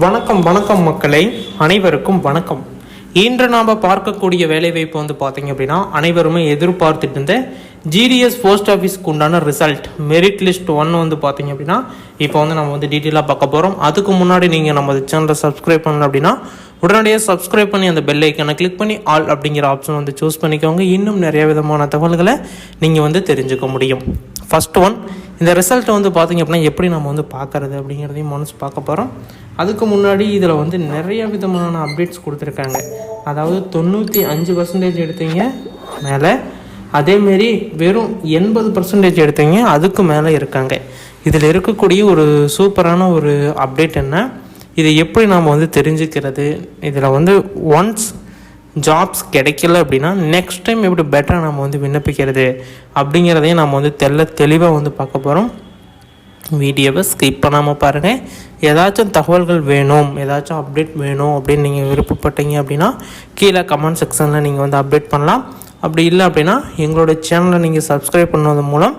வணக்கம் வணக்கம் மக்களை, அனைவருக்கும் வணக்கம். இன்று நாம் பார்க்கக்கூடிய வேலைவாய்ப்பு வந்து பார்த்தீங்க அப்படின்னா, அனைவருமே எதிர்பார்த்துட்டு இருந்த ஜிடிஎஸ் போஸ்ட் ஆஃபீஸ்க்கு உண்டான ரிசல்ட் மெரிட் லிஸ்ட் 1 வந்து பார்த்தீங்க அப்படின்னா இப்போ வந்து நம்ம வந்து டீட்டெயிலாக பார்க்க போகிறோம். அதுக்கு முன்னாடி நீங்கள் நம்ம சேனலை சப்ஸ்கிரைப் பண்ணல அப்படின்னா உடனடியாக சப்ஸ்கிரைப் பண்ணி அந்த பெல் ஐக்கனை கிளிக் பண்ணி ஆல் அப்படிங்கிற ஆப்ஷன் வந்து சூஸ் பண்ணிக்கோங்க. இன்னும் நிறைய விதமான தகவல்களை நீங்கள் வந்து தெரிஞ்சுக்க முடியும். ஃபர்ஸ்ட் ஒன், இந்த ரிசல்ட்டை வந்து பார்த்திங்க அப்படின்னா எப்படி நம்ம வந்து பார்க்குறது அப்படிங்கிறதையும் மனசு பார்க்க போகிறோம். அதுக்கு முன்னாடி இதில் வந்து நிறைய விதமான அப்டேட்ஸ் கொடுத்துருக்காங்க. அதாவது 95% எடுத்தீங்க மேலே, அதேமாரி வெறும் 80% எடுத்தீங்க அதுக்கு மேலே இருக்காங்க. இதில் இருக்கக்கூடிய ஒரு சூப்பரான ஒரு அப்டேட் என்ன, இதை எப்படி நாம் வந்து தெரிஞ்சுக்கிறது, இதில் வந்து ஒன்ஸ் ஜாப்ஸ் கிடைக்கல அப்படின்னா நெக்ஸ்ட் டைம் எப்படி பெட்டராக நம்ம வந்து விண்ணப்பிக்கிறது அப்படிங்கிறதையும் நம்ம வந்து தெளிவாக வந்து பார்க்க போகிறோம். வீடியோவை ஸ்கிப் பண்ணாமல் பாருங்கள். ஏதாச்சும் தகவல்கள் வேணும், ஏதாச்சும் அப்டேட் வேணும் அப்படின்னு நீங்கள் விருப்பப்பட்டீங்க அப்படின்னா கீழே கமெண்ட் செக்ஷனில் நீங்கள் வந்து அப்டேட் பண்ணலாம். அப்படி இல்லை அப்படின்னா எங்களோட சேனலை நீங்கள் சப்ஸ்கிரைப் பண்ணுவதன் மூலம்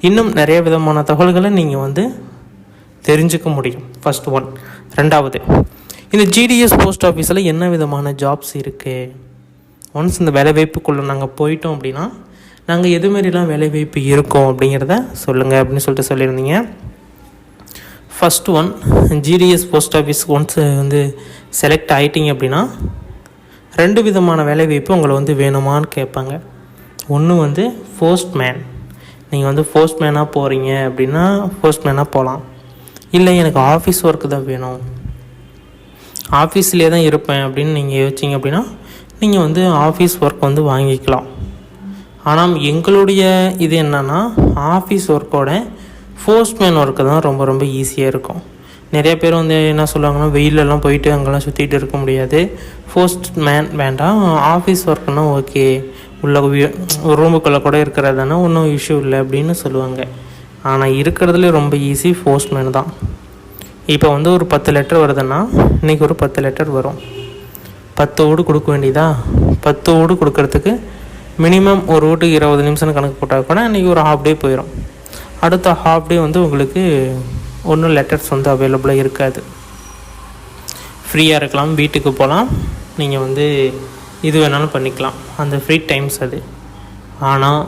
இன்னும் நிறைய விதமான தகவல்களை நீங்கள் வந்து தெரிஞ்சுக்க முடியும். First one. ரெண்டாவது, இந்த ஜிடிஎஸ் போஸ்ட் ஆஃபீஸில் என்ன விதமான ஜாப்ஸ் இருக்குது, ஒன்ஸ் இந்த வேலைவாய்ப்புக்குள்ளே நாங்கள் போயிட்டோம் அப்படின்னா நாங்கள் எது மாதிரிலாம் வேலைவாய்ப்பு இருக்கோம் அப்படிங்கிறத சொல்லுங்கள் அப்படின்னு சொல்லிட்டு சொல்லியிருந்தீங்க. First one, GDS post office once வந்து செலக்ட் ஆகிட்டிங்க அப்படின்னா 2 விதமான வேலைவாய்ப்பு உங்களை வந்து வேணுமான்னு கேட்பாங்க. ஒன்று வந்து போஸ்ட்மேன். நீங்கள் வந்து போஸ்ட்மேனாக போகிறீங்க அப்படின்னா போஸ்ட்மேனாக போகலாம். இல்லை எனக்கு ஆஃபீஸ் ஒர்க்கு தான் வேணும், ஆஃபீஸ்லேயே தான் இருப்பேன் அப்படின்னு நீங்கள் யோசிச்சிங்க அப்படின்னா நீங்கள் வந்து ஆஃபீஸ் ஒர்க் வந்து வாங்கிக்கலாம். ஆனால் எங்களுடைய இது என்னென்னா ஆஃபீஸ் ஒர்க்கோட போஸ்ட்மேன் ஒர்க்கு தான் ரொம்ப ரொம்ப ஈஸியாக இருக்கும். நிறைய பேர் வந்து என்ன சொல்லுவாங்கன்னா, வெயிலெல்லாம் போயிட்டு அங்கெல்லாம் சுற்றிட்டு இருக்க முடியாது, போஸ்ட்மேன் வேண்டாம், ஆஃபீஸ் ஒர்க்குன்னா ஓகே, உள்ள ரூமுக்குள்ளே கூட இருக்கிறதானா ஒன்றும் இஷ்யூ இல்லை அப்படின்னு சொல்லுவாங்க. ஆனால் இருக்கிறதுல ரொம்ப ஈஸி போஸ்ட்மேன் தான். இப்போ வந்து ஒரு 10 லெட்டர் வருதுன்னா இன்றைக்கி ஒரு 10 லெட்டர் வரும். 10 ஓடு கொடுக்க வேண்டியதா, 10 ஓடு கொடுக்கறதுக்கு மினிமம் ஒரு ஓட்டுக்கு 20 நிமிஷம் கணக்கு போட்டால் கூட இன்றைக்கி ஒரு ஹாஃப் டே போயிடும். அடுத்த ஹாஃப் டே வந்து உங்களுக்கு ஒன்றும் லெட்டர்ஸ் வந்து அவைலபிளாக இருக்காது. ஃப்ரீயாக இருக்கலாம், வீட்டுக்கு போகலாம், நீங்கள் வந்து இது வேணாலும் பண்ணிக்கலாம், அந்த ஃப்ரீ டைம்ஸ் அது. ஆனால்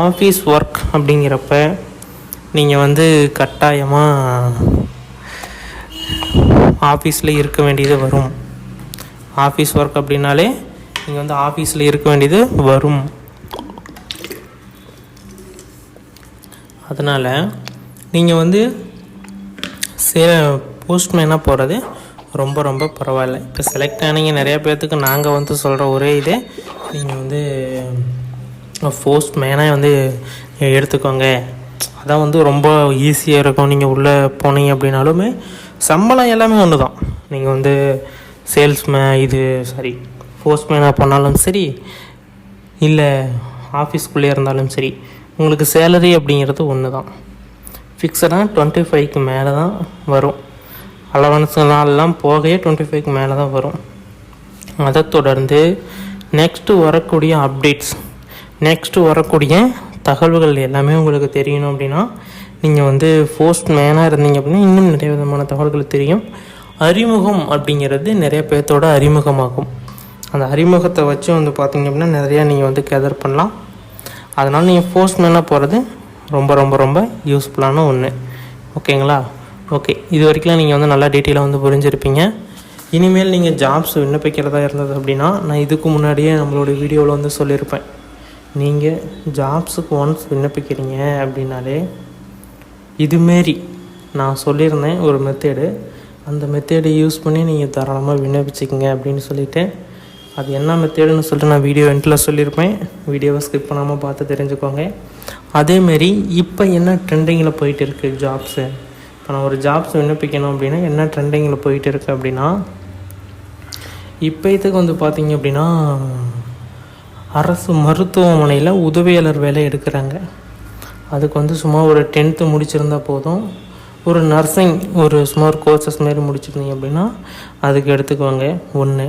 ஆஃபீஸ் ஒர்க் அப்படிங்கிறப்ப நீங்கள் வந்து கட்டாயமாக ஆஃபீஸில் இருக்க வேண்டியது வரும். ஆஃபீஸ் ஒர்க் அப்படின்னாலே நீங்கள் வந்து ஆஃபீஸில் இருக்க வேண்டியது வரும். அதனால் நீங்கள் வந்து போஸ்ட்மேனாக போகிறது ரொம்ப ரொம்ப பரவாயில்ல. இப்போ செலக்ட் ஆனீங்க நிறையா பேர்த்துக்கு நாங்கள் வந்து சொல்கிற ஒரே இதே, நீங்கள் வந்து போஸ்ட்மேனாக வந்து எடுத்துக்கோங்க, அதான் வந்து ரொம்ப ஈஸியாக இருக்கும். நீங்கள் உள்ளே போனீங்க அப்படின்னாலுமே சம்பளம் எல்லாமே ஒன்று தான். நீங்கள் வந்து போஸ்ட்மேனாக போனாலும் சரி, இல்லை ஆஃபீஸ்க்குள்ளே இருந்தாலும் சரி, உங்களுக்கு சேலரி அப்படிங்கிறது ஒன்று தான். ஃபிக்ஸடாக 25க்கு மேலே தான் வரும். அலவன்ஸ் நாளெலாம் போகையே 25க்கு மேலே தான் வரும். அதை தொடர்ந்து நெக்ஸ்ட்டு வரக்கூடிய அப்டேட்ஸ், நெக்ஸ்ட்டு வரக்கூடிய தகவல்கள் எல்லாமே உங்களுக்கு தெரியணும் அப்படின்னா நீங்கள் வந்து போஸ்ட்மேனாக இருந்தீங்க அப்படின்னா இன்னும் நிறைய விதமான தகவல்கள் தெரியும். அறிமுகம் அப்படிங்கிறது நிறைய பேர்த்தோட அறிமுகமாகும். அந்த அறிமுகத்தை வச்சு வந்து பார்த்திங்க அப்படின்னா நிறையா நீங்கள் வந்து கேதர் பண்ணலாம். அதனால் நீங்கள் போஸ்ட்மேனாக போகிறது ரொம்ப ரொம்ப ரொம்ப யூஸ்ஃபுல்லான ஒன்று. ஓகேங்களா? ஓகே, இது வரைக்கும் நீங்கள் வந்து நல்லா டீட்டெயிலாக வந்து புரிஞ்சிருப்பீங்க. இனிமேல் நீங்கள் ஜாப்ஸ் விண்ணப்பிக்கிறதா இருந்தது அப்படின்னா நான் இதுக்கு முன்னாடியே நம்மளோட வீடியோவில் வந்து சொல்லியிருப்பேன். நீங்கள் ஜாப்ஸுக்கு ஒன்ஸ் விண்ணப்பிக்கிறீங்க அப்படின்னாலே இதுமாரி நான் சொல்லியிருந்தேன் ஒரு மெத்தேடு, அந்த மெத்தேடை யூஸ் பண்ணி நீங்கள் தாராளமாக விண்ணப்பிச்சிக்கங்க அப்படின்னு சொல்லிவிட்டு, அது என்ன மெத்தேடுன்னு சொல்லிட்டு நான் வீடியோ எண்டில் சொல்லியிருப்பேன். வீடியோவை ஸ்கிப் பண்ணாமல் பார்த்து தெரிஞ்சுக்கோங்க. அதேமாரி இப்போ என்ன ட்ரெண்டிங்கில் போயிட்டு இருக்குது ஜாப்ஸு, இப்போ நான் ஒரு ஜாப்ஸ் விண்ணப்பிக்கணும் அப்படின்னா என்ன ட்ரெண்டிங்கில் போயிட்டு இருக்குது அப்படின்னா, இப்போ இதுக்கு வந்து பார்த்திங்க அப்படின்னா அரசு மருத்துவமனையில் உதவியாளர் வேலை எடுக்கிறாங்க. அதுக்கு வந்து சும்மா ஒரு 10th முடிச்சிருந்தால் போதும். ஒரு நர்சிங் ஒரு சுமார் கோர்சஸ் மாரி முடிச்சிருந்தீங்க அப்படின்னா அதுக்கு எடுத்துக்குவாங்க. ஒன்று.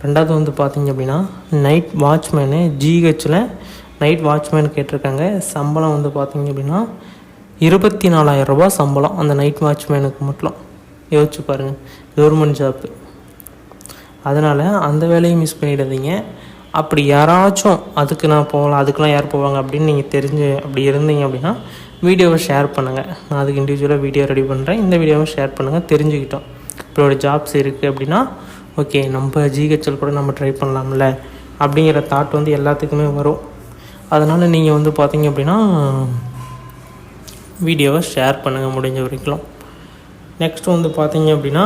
ரெண்டாவது வந்து பார்த்திங்க அப்படின்னா நைட் வாட்ச்மேனு, ஜிஹெச்சில் நைட் வாட்ச்மேன் கேட்டிருக்காங்க. சம்பளம் வந்து பார்த்திங்க அப்படின்னா 24,000 ரூபா சம்பளம் அந்த நைட் வாட்ச்மேனுக்கு மட்டும். யோசிச்சு பாருங்கள். Government job. அதனால் அந்த வேலையை மிஸ் பண்ணிடாதீங்க. அப்படி யாராச்சும் அதுக்கு நான் போகலாம், அதுக்கெலாம் யார் போவாங்க அப்படின்னு நீங்கள் அப்படி இருந்தீங்க அப்படின்னா வீடியோவை ஷேர் பண்ணுங்கள். நான் அதுக்கு இண்டிவிஜுவலாக வீடியோ ரெடி பண்ணுறேன். இந்த வீடியோவை ஷேர் பண்ணுங்கள். தெரிஞ்சுக்கிட்டோம் இப்போட ஜாப்ஸ் இருக்குது அப்படின்னா ஓகே நம்ம ஜிஹெச்எல் கூட நம்ம ட்ரை பண்ணலாம்ல அப்படிங்கிற தாட் வந்து எல்லாத்துக்குமே வரும். அதனால் நீங்கள் வந்து பார்த்தீங்க அப்படின்னா வீடியோவை ஷேர் பண்ணுங்கள் முடிஞ்ச வரைக்கும். நெக்ஸ்ட் வந்து பார்த்தீங்க அப்படின்னா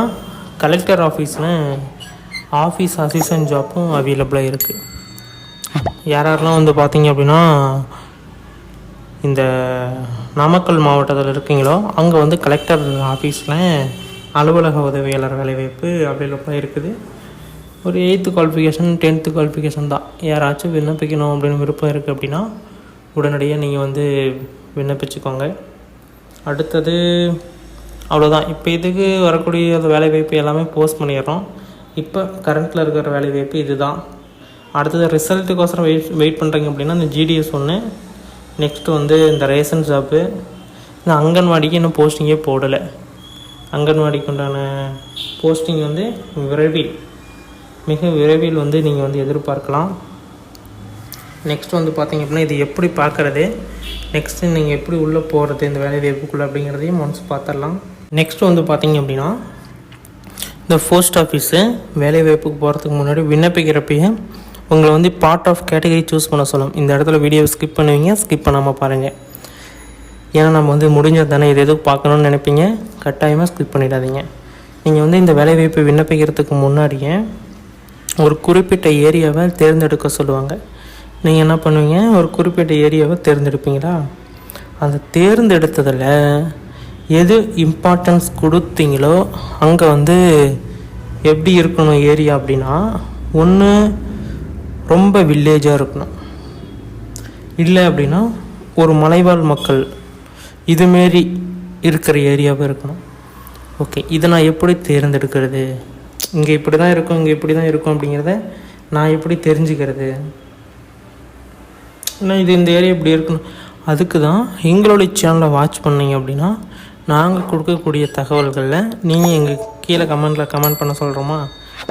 கலெக்டர் ஆஃபீஸில் ஆஃபீஸ் அசிஸ்டன்ட் ஜாப்பும் அவைலபிளாக இருக்குது. யாரெல்லாம் வந்து பார்த்தீங்க அப்படின்னா இந்த நாமக்கல் மாவட்டத்தில் இருக்கீங்களோ அங்கே வந்து கலெக்டர் ஆஃபீஸில் அலுவலக உதவியாளர் வேலைவாய்ப்பு அவைலபிளாக இருக்குது. ஒரு 8th குவாலிஃபிகேஷன் 10th குவாலிஃபிகேஷன் தான். யாராச்சும் விண்ணப்பிக்கணும் அப்படின்னு விருப்பம் இருக்குது அப்படின்னா உடனடியாக நீங்கள் வந்து விண்ணப்பிச்சுக்கோங்க. அடுத்தது அவ்வளோதான். இப்போ இதுக்கு வரக்கூடிய வேலைவாய்ப்பு எல்லாமே போஸ்ட் பண்ணிடுறோம். இப்போ கரண்ட்டில் இருக்கிற வேலைவாய்ப்பு இது தான். அடுத்தது ரிசல்ட்டுக்கோசரம் வெயிட் பண்ணுறீங்க அப்படின்னா இந்த GDS ஒன்று, நெக்ஸ்ட்டு வந்து இந்த ரேஷன் ஜாப்பு, இந்த அங்கன்வாடிக்கு இன்னும் போஸ்டிங்கே போடலை. அங்கன்வாடிக்கு உண்டான போஸ்டிங் வந்து மிக விரைவில் வந்து நீங்கள் வந்து எதிர்பார்க்கலாம். நெக்ஸ்ட் வந்து பார்த்திங்க அப்படின்னா இது எப்படி பார்க்குறது, நெக்ஸ்ட்டு நீங்கள் எப்படி உள்ளே போகிறது இந்த வேலைவாய்ப்புக்குள்ளே அப்படிங்கிறதையும் ஒன்ஸ் பார்த்துடலாம். நெக்ஸ்ட்டு வந்து பார்த்திங்க அப்படின்னா இந்த போஸ்ட் ஆஃபீஸு வேலைவாய்ப்புக்கு போகிறதுக்கு முன்னாடி விண்ணப்பிக்கிறப்பையே உங்களை வந்து பார்ட் ஆஃப் கேட்டகரி சூஸ் பண்ண சொல்லலாம். இந்த இடத்துல வீடியோவை ஸ்கிப் பண்ணுவீங்க, ஸ்கிப் பண்ணாமல் பாருங்கள். ஏன்னா நம்ம வந்து முடிஞ்சது தானே இது எதுவும் பார்க்கணுன்னு நினைப்பீங்க, கட்டாயமாக ஸ்கிப் பண்ணிடாதீங்க. நீங்கள் வந்து இந்த வேலைவாய்ப்பை விண்ணப்பிக்கிறதுக்கு முன்னாடியே ஒரு குறிப்பிட்ட ஏரியாவை தேர்ந்தெடுக்க சொல்லுவாங்க. நீங்கள் என்ன பண்ணுவீங்க, ஒரு குறிப்பிட்ட ஏரியாவை தேர்ந்தெடுப்பீங்களா, அந்த தேர்ந்தெடுத்ததில் எது இம்பார்ட்டன்ஸ் கொடுத்தீங்களோ அங்கே வந்து எப்படி இருக்கணும் ஏரியா அப்படின்னா, ஒன்று ரொம்ப வில்லேஜாக இருக்கணும், இல்லை அப்படின்னா ஒரு மலைவாழ் மக்கள் இதுமாரி இருக்கிற ஏரியாவாக இருக்கணும். ஓகே, இதை நான் எப்படி தேர்ந்தெடுக்கிறது, இங்கே இப்படி தான் இருக்கும் இங்கே இப்படி தான் இருக்கும் அப்படிங்கிறத நான் எப்படி தெரிஞ்சுக்கிறது, ஏன்னா இது இந்த ஏரியா இப்படி இருக்கணும். அதுக்கு தான் எங்களுடைய சேனலை வாட்ச் பண்ணிங்க அப்படின்னா நாங்கள் கொடுக்கக்கூடிய தகவல்களில் நீங்கள் எங்கள் கீழே கமெண்ட் பண்ண சொல்கிறோமா,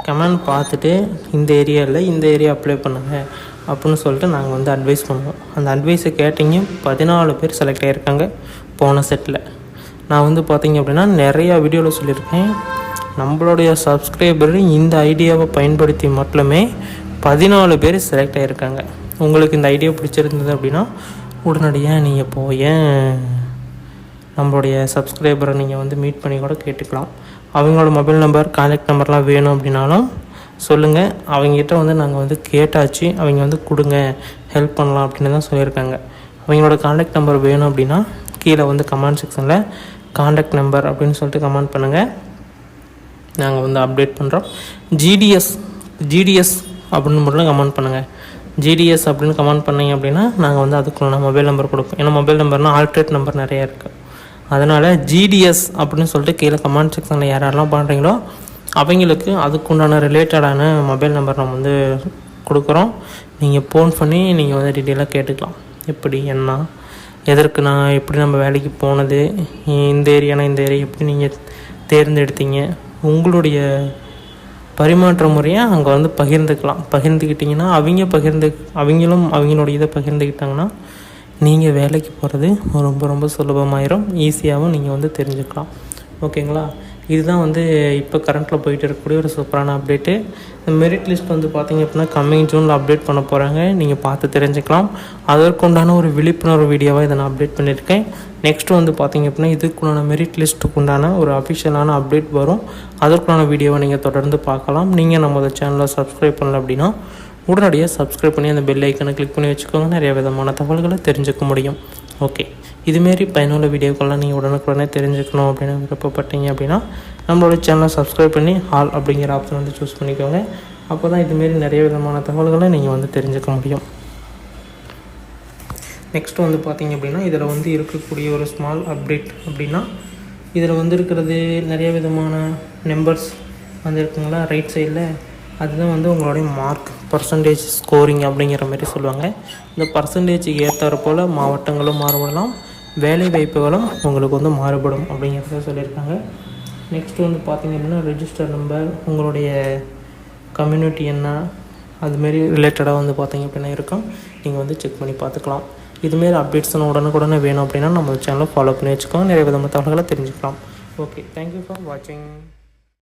கமெண்ட் பார்த்துட்டு இந்த ஏரியாவில் இந்த ஏரியா அப்ளை பண்ணுங்கள் அப்படின்னு சொல்லிட்டு நாங்கள் வந்து அட்வைஸ் பண்ணுவோம். அந்த அட்வைஸை கேட்டிங்க 14 பேர் செலக்ட் ஆகியிருக்காங்க போன செட்டில். நான் வந்து பார்த்திங்க அப்படின்னா நிறையா வீடியோவில் சொல்லியிருக்கேன், நம்மளுடைய சப்ஸ்கிரைபர் இந்த ஐடியாவை பயன்படுத்தி மட்டுமே 14 பேர் செலக்ட் ஆகியிருக்காங்க. உங்களுக்கு இந்த ஐடியா பிடிச்சிருந்தது அப்படின்னா உடனடியாக நீங்கள் போய் நம்மளுடைய சப்ஸ்கிரைபரை நீங்கள் வந்து மீட் பண்ணி கூட கேட்டுக்கலாம். அவங்களோட மொபைல் நம்பர் கான்டாக்ட் நம்பர்லாம் வேணும் அப்படின்னாலும் சொல்லுங்கள். அவங்ககிட்ட வந்து நாங்கள் வந்து கேட்டாச்சு, அவங்க வந்து கொடுங்க, ஹெல்ப் பண்ணலாம் அப்படின்னு தான் சொல்லியிருக்காங்க. அவங்களோட கான்டாக்ட் நம்பர் வேணும் அப்படின்னா கீழே வந்து கமெண்ட் செக்ஷனில் கான்டாக்ட் நம்பர் அப்படின்னு சொல்லிட்டு கமெண்ட் பண்ணுங்கள், நாங்கள் வந்து அப்டேட் பண்ணுறோம். ஜிடிஎஸ் அப்படின்னு மட்டும் கமெண்ட் பண்ணுங்கள். ஜிடிஎஸ் அப்படின்னு கமெண்ட் பண்ணிங்க அப்படின்னா நாங்கள் வந்து அதுக்குள்ள மொபைல் நம்பர் கொடுப்போம். ஏன்னா மொபைல் நம்பர்னால் ஆல்ட்ரேட் நம்பர் நிறையா இருக்குது. அதனால் ஜிடிஎஸ் அப்படின்னு சொல்லிட்டு கீழே கமெண்ட் செக்ஷனில் யாரெல்லாம் பண்ணுறீங்களோ அவங்களுக்கு அதுக்குண்டான ரிலேட்டடான மொபைல் நம்பர் நம்ம வந்து கொடுக்குறோம். நீங்கள் ஃபோன் பண்ணி நீங்கள் வந்து டீட்டெயிலாக கேட்டுக்கலாம், எப்படி என்ன எதற்கு நான் எப்படி நம்ம வேலைக்கு போனது, இந்த ஏரியானா இந்த ஏரியா எப்படி நீங்கள் தேர்ந்தெடுத்தீங்க, உங்களுடைய பரிமாற்ற முறையை அங்கே வந்து பகிர்ந்துக்கிட்டிங்கன்னா அவங்களும் அவங்களுடைய இதை பகிர்ந்துக்கிட்டாங்கன்னா நீங்கள் வேலைக்கு போகிறது ரொம்ப ரொம்ப சுலபமாயிரும், ஈஸியாகவும் நீங்கள் வந்து தெரிஞ்சுக்கலாம். ஓகேங்களா, இதுதான் வந்து இப்போ கரண்ட்டில் போயிட்டு இருக்கக்கூடிய ஒரு சூப்பரான அப்டேட்டு. இந்த மெரிட் லிஸ்ட் வந்து பார்த்திங்க அப்படின்னா கம்மிங் ஜூனில் அப்டேட் பண்ண போகிறாங்க, நீங்கள் பார்த்து தெரிஞ்சுக்கலாம். அதற்குண்டான ஒரு விழிப்புணர்வு வீடியோவாக இதை நான் அப்டேட் பண்ணியிருக்கேன். நெக்ஸ்ட்டு வந்து பார்த்திங்க அப்படின்னா இதுக்குண்டான மெரிட் லிஸ்ட்டுக்கு உண்டான ஒரு அஃபிஷியலான அப்டேட் வரும், அதற்குண்டான வீடியோவை நீங்கள் தொடர்ந்து பார்க்கலாம். நீங்கள் நம்ம சேனலை சப்ஸ்கிரைப் பண்ணல அப்படின்னா உடனடியாக சப்ஸ்கிரைப் பண்ணி அந்த பெல் ஐக்கனை கிளிக் பண்ணி வச்சுக்கோங்க, நிறைய விதமான தகவல்களை தெரிஞ்சுக்க முடியும். ஓகே, இதுமாரி பயனுள்ள வீடியோக்கெல்லாம் நீங்கள் உடனுக்குடனே தெரிஞ்சுக்கணும் அப்படின்னு விருப்பப்பட்டீங்க அப்படின்னா நம்மளோட சேனலை சப்ஸ்கிரைப் பண்ணி ஆல் அப்படிங்கிற ஆப்ஷன் வந்து சூஸ் பண்ணிக்கோங்க. அப்போ தான் இதுமாரி நிறைய விதமான தகவல்களை நீங்கள் வந்து தெரிஞ்சுக்க முடியும். நெக்ஸ்ட்டு வந்து பார்த்திங்க அப்படின்னா இதில் வந்து இருக்கக்கூடிய ஒரு ஸ்மால் அப்டேட் அப்படின்னா இதில் வந்து இருக்கிறது நிறைய விதமான நம்பர்ஸ் வந்து இருக்குங்களா ரைட் சைடில், அதுதான் வந்து உங்களுடைய மார்க் பர்சன்டேஜ் ஸ்கோரிங் அப்படிங்கிற மாதிரி சொல்லுவாங்க. இந்த பர்சன்டேஜுக்கு ஏற்றாறு போல் மாவட்டங்களும் மாறுபடலாம், வேலை வாய்ப்புகளும் உங்களுக்கு வந்து மாறுபடும் அப்படிங்கிறத சொல்லியிருக்காங்க. நெக்ஸ்ட்டு வந்து பார்த்திங்க அப்படின்னா ரெஜிஸ்டர் நம்பர், உங்களுடைய கம்யூனிட்டி என்ன, அதுமாரி ரிலேட்டடாக வந்து பார்த்திங்க அப்படின்னா இருக்கும். நீங்கள் வந்து செக் பண்ணி பார்த்துக்கலாம். இதுமாரி அப்டேட்ஸ் உடனுக்குடனே வேணும் அப்படின்னா நம்ம சேனலை ஃபாலோ பண்ணி வச்சுக்கோங்க. நிறைய விதமான தகவல்களை தெரிஞ்சுக்கலாம். ஓகே, தேங்க்யூ ஃபார் வாட்சிங்.